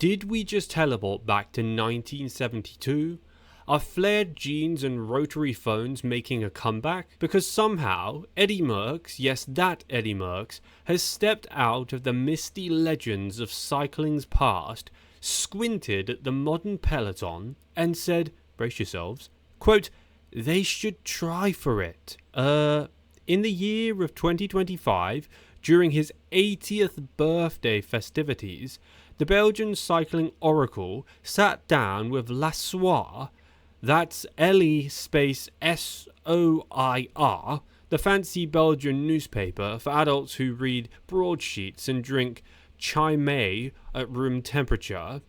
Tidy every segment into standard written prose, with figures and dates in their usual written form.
Did we just teleport back to 1972? Are flared jeans and rotary phones making a comeback? Because somehow, Eddie Merckx, yes that Eddie Merckx, has stepped out of the misty legends of cycling's past, squinted at the modern peloton, and said, brace yourselves, quote, they should try for it. In the year of 2025, during his 80th birthday festivities, the Belgian cycling oracle sat down with Lassoir, that's L-SOIR, the fancy Belgian newspaper for adults who read broadsheets and drink chai at room temperature.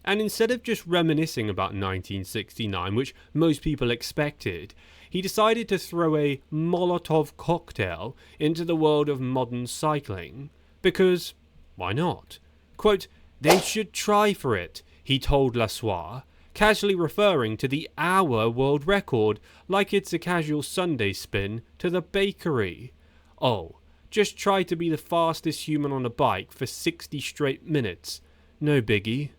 And instead of just reminiscing about 1969, which most people expected, he decided to throw a Molotov cocktail into the world of modern cycling. Because, why not? Quote, they should try for it, he told Lassoir, casually referring to the hour world record like it's a casual Sunday spin to the bakery. Oh, just try to be the fastest human on a bike for 60 straight minutes. No biggie.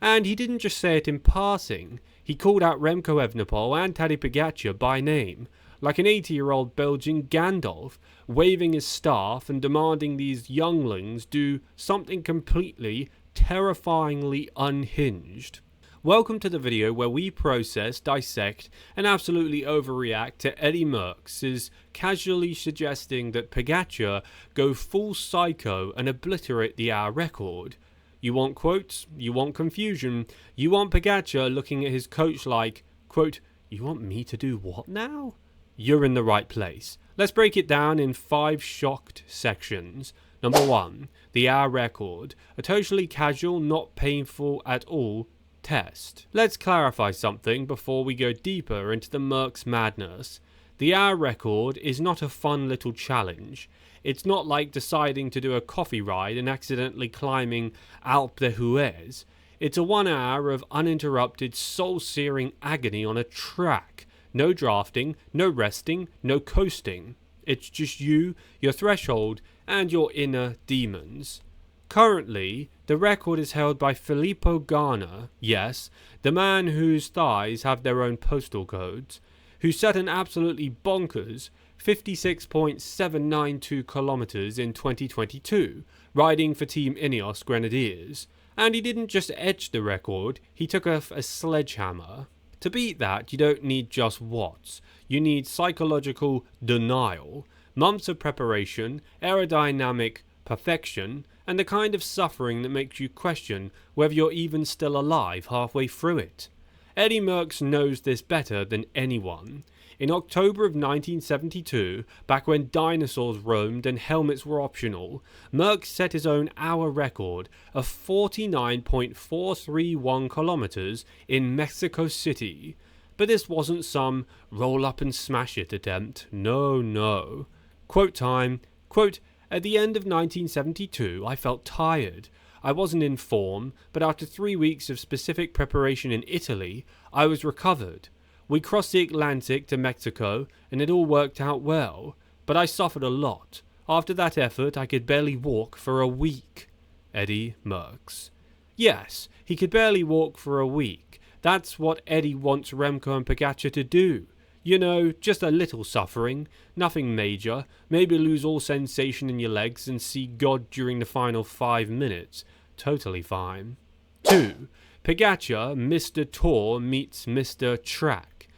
And he didn't just say it in passing, he called out Remco Evenepoel and Tadej Pogačar by name, like an 80-year-old Belgian Gandalf, waving his staff and demanding these younglings do something completely, terrifyingly unhinged. Welcome to the video where we process, dissect, and absolutely overreact to Eddie Merckx's casually suggesting that Pogačar go full psycho and obliterate the hour record. You want quotes, you want confusion, you want Pogačar looking at his coach like, quote, you want me to do what now? You're in the right place. Let's break it down in 5 shocked sections. Number 1, the hour record, a totally casual, not painful at all test. Let's clarify something before we go deeper into the Merckx madness. The hour record is not a fun little challenge. It's not like deciding to do a coffee ride and accidentally climbing Alpe d'Huez. It's a 1 hour of uninterrupted, soul-searing agony on a track. No drafting, no resting, no coasting. It's just you, your threshold, and your inner demons. Currently, the record is held by Filippo Ganna, yes, the man whose thighs have their own postal codes, who set an absolutely bonkers 56.792 kilometers in 2022, riding for Team Ineos Grenadiers. And he didn't just edge the record, he took off a sledgehammer. To beat that, you don't need just watts, you need psychological denial, months of preparation, aerodynamic perfection, and the kind of suffering that makes you question whether you're even still alive halfway through it. Eddie Merckx knows this better than anyone. In October of 1972, back when dinosaurs roamed and helmets were optional, Merckx set his own hour record of 49.431 kilometers in Mexico City. But this wasn't some roll up and smash it attempt. No. Quote time, quote, at the end of 1972, I felt tired. I wasn't in form, but after 3 weeks of specific preparation in Italy, I was recovered. We crossed the Atlantic to Mexico, and it all worked out well. But I suffered a lot. After that effort, I could barely walk for a week. Eddie Merckx. Yes, he could barely walk for a week. That's what Eddie wants Remco and Pogačar to do. You know, just a little suffering, nothing major, maybe lose all sensation in your legs and see God during the final 5 minutes. Totally fine. 2. Pogačar, Mr. Tour meets Mr. Track.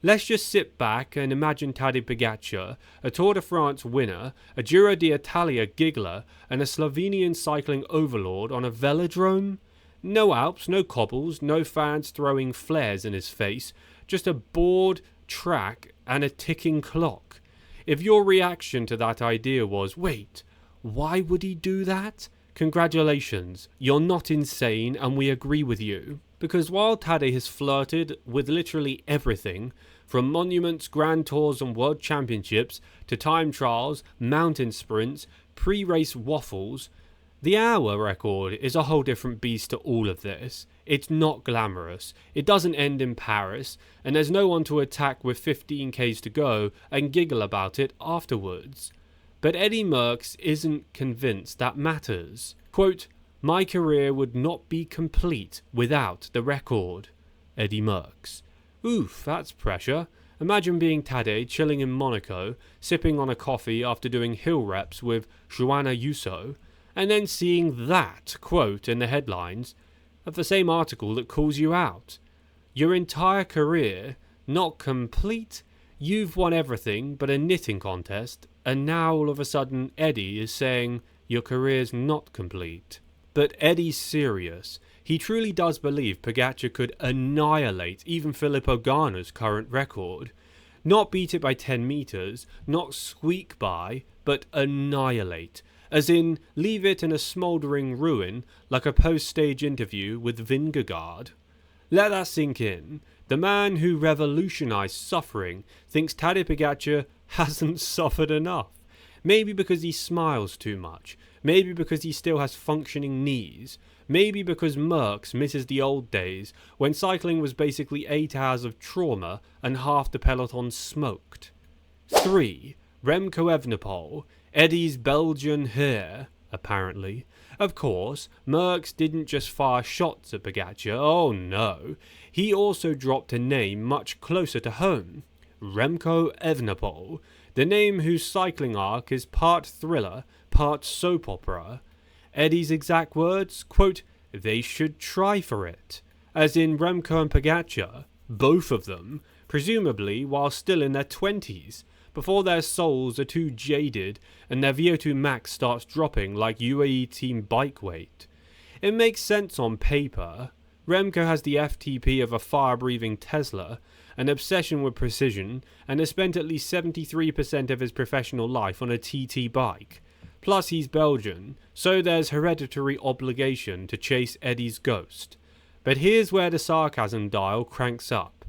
Let's just sit back and imagine Tadej Pogačar, a Tour de France winner, a Giro d'Italia giggler, and a Slovenian cycling overlord on a velodrome. No Alps, no cobbles, no fans throwing flares in his face, just a bored track and a ticking clock. If your reaction to that idea was, wait, why would he do that? Congratulations, you're not insane and we agree with you. Because while Tadej has flirted with literally everything, from monuments, grand tours and world championships, to time trials, mountain sprints, pre-race waffles, the hour record is a whole different beast to all of this. It's not glamorous, it doesn't end in Paris, and there's no one to attack with 15k's to go and giggle about it afterwards. But Eddie Merckx isn't convinced that matters. Quote, My career would not be complete without the record. Eddie Merckx. Oof, that's pressure. Imagine being Tadej chilling in Monaco, sipping on a coffee after doing hill reps with Joanna Yuso, and then seeing that quote in the headlines of the same article that calls you out. Your entire career, not complete, you've won everything but a knitting contest, and now all of a sudden Eddie is saying your career's not complete. But Eddie's serious. He truly does believe Pogačar could annihilate even Filippo Ganna's current record. Not beat it by 10 metres, not squeak by, but annihilate. As in, leave it in a smouldering ruin like a post-stage interview with Vingegaard. Let that sink in. The man who revolutionised suffering thinks Tadej Pogačar hasn't suffered enough. Maybe because he smiles too much. Maybe because he still has functioning knees. Maybe because Merckx misses the old days when cycling was basically 8 hours of trauma and half the peloton smoked. 3. Remco Evenepoel, Eddie's Belgian heir, apparently. Of course, Merckx didn't just fire shots at Pogačar, oh no. He also dropped a name much closer to home. Remco Evenepoel, the name whose cycling arc is part thriller, part soap opera. Eddie's exact words, quote, they should try for it. As in Remco and Pogačar, both of them, presumably while still in their 20s, before their souls are too jaded and their VO2 max starts dropping like UAE team bike weight. It makes sense on paper. Remco has the FTP of a fire-breathing Tesla, an obsession with precision, and has spent at least 73% of his professional life on a TT bike. Plus he's Belgian, so there's hereditary obligation to chase Eddie's ghost. But here's where the sarcasm dial cranks up.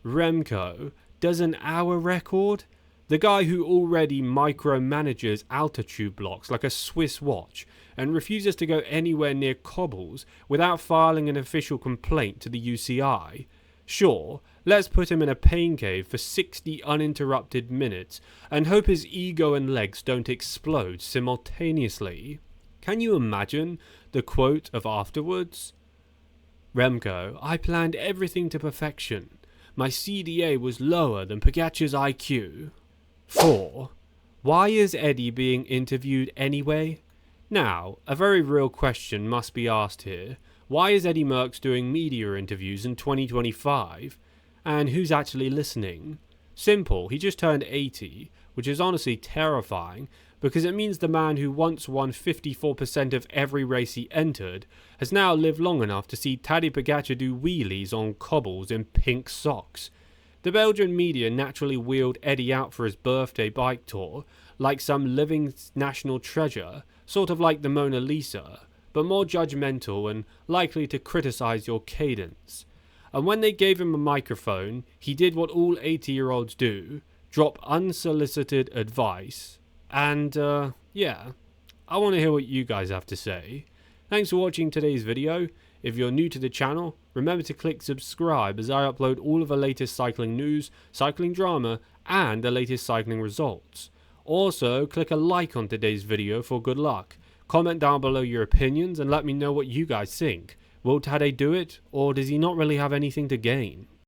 Remco does an hour record? The guy who already micromanages altitude blocks like a Swiss watch and refuses to go anywhere near cobbles without filing an official complaint to the UCI. Sure, let's put him in a pain cave for 60 uninterrupted minutes and hope his ego and legs don't explode simultaneously. Can you imagine the quote of afterwards? Remco, I planned everything to perfection. My CDA was lower than Pogačar's IQ. 4. Why is Eddie being interviewed anyway? Now, a very real question must be asked here. Why is Eddie Merckx doing media interviews in 2025? And who's actually listening? Simple, he just turned 80, which is honestly terrifying because it means the man who once won 54% of every race he entered has now lived long enough to see Tadej Pogačar do wheelies on cobbles in pink socks. The Belgian media naturally wheeled Eddie out for his birthday bike tour like some living national treasure, sort of like the Mona Lisa, but more judgmental and likely to criticize your cadence. And when they gave him a microphone, he did what all 80-year-olds do, drop unsolicited advice. And, yeah, I want to hear what you guys have to say. Thanks for watching today's video. If you're new to the channel, remember to click subscribe as I upload all of the latest cycling news, cycling drama, and the latest cycling results. Also, click a like on today's video for good luck. Comment down below your opinions and let me know what you guys think. Will Tadej do it, or does he not really have anything to gain?